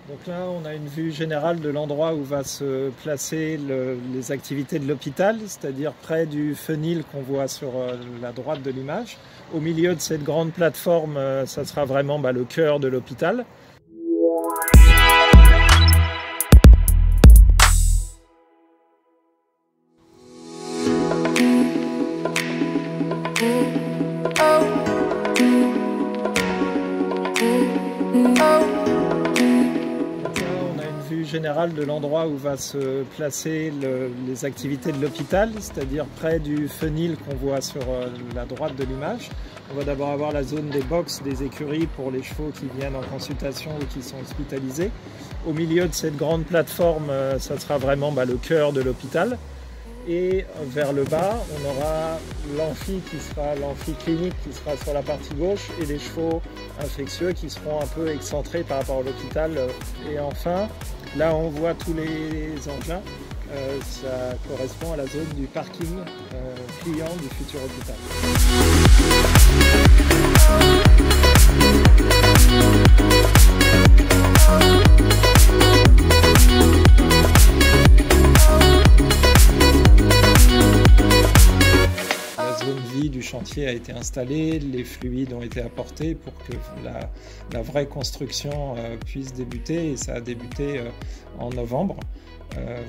Donc là, on a une vue générale de l'endroit où va se placer les activités de l'hôpital, c'est-à-dire près du fenil qu'on voit sur la droite de l'image. Au milieu de cette grande plateforme, ça sera vraiment le cœur de l'hôpital. Générale de l'endroit où va se placer les activités de l'hôpital, c'est-à-dire près du fenil qu'on voit sur la droite de l'image. On va d'abord avoir la zone des box, des écuries pour les chevaux qui viennent en consultation ou qui sont hospitalisés. Au milieu de cette grande plateforme, ça sera vraiment le cœur de l'hôpital. Et vers le bas, on aura l'amphi qui sera l'amphi clinique qui sera sur la partie gauche et les chevaux infectieux qui seront un peu excentrés par rapport à l'hôpital. Et enfin, là on voit tous les engins, ça correspond à la zone du parking client du futur hôpital. Du chantier a été installé, les fluides ont été apportés pour que la vraie construction puisse débuter, et ça a débuté en novembre.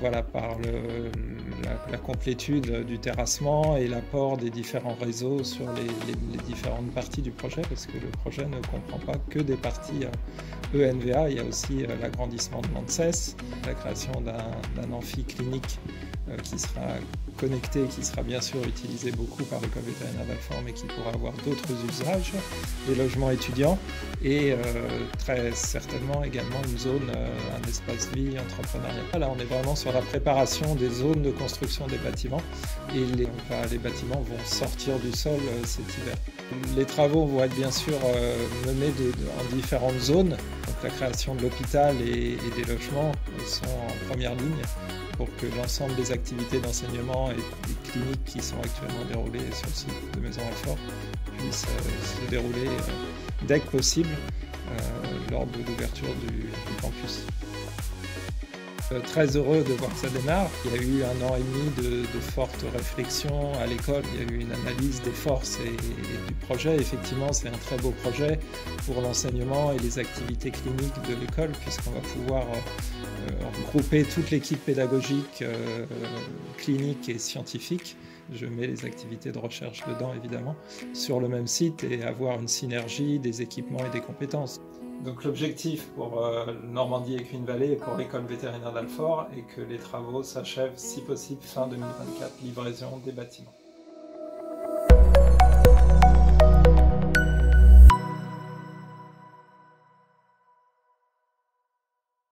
Voilà, par la complétude du terrassement et l'apport des différents réseaux sur les différentes parties du projet, parce que le projet ne comprend pas que des parties ENVA, il y a aussi l'agrandissement de l'ANSES, la création d'un amphi clinique qui sera connecté, qui sera bien sûr utilisé beaucoup par l'école vétérinaire d'Alfort, mais qui pourra avoir d'autres usages, des logements étudiants et très certainement également une zone, un espace vie entrepreneurial. Là, on est vraiment sur la préparation des zones de construction des bâtiments, et les bâtiments vont sortir du sol cet hiver. Les travaux vont être bien sûr menés en différentes zones. Donc la création de l'hôpital et des logements sont en première ligne pour que l'ensemble des activités d'enseignement et des cliniques qui sont actuellement déroulées sur le site de Maison Alfort puissent se dérouler dès que possible lors de l'ouverture du campus. Très heureux de voir que ça démarre. Il y a eu 1 an et demi de forte réflexion à l'école. Il y a eu une analyse des forces et du projet. Effectivement, c'est un très beau projet pour l'enseignement et les activités cliniques de l'école, puisqu'on va pouvoir regrouper toute l'équipe pédagogique, clinique et scientifique. Je mets les activités de recherche dedans, évidemment, sur le même site, et avoir une synergie des équipements et des compétences. Donc l'objectif pour Normandie Equine Valley et pour l'école vétérinaire d'Alfort est que les travaux s'achèvent si possible fin 2024, livraison des bâtiments.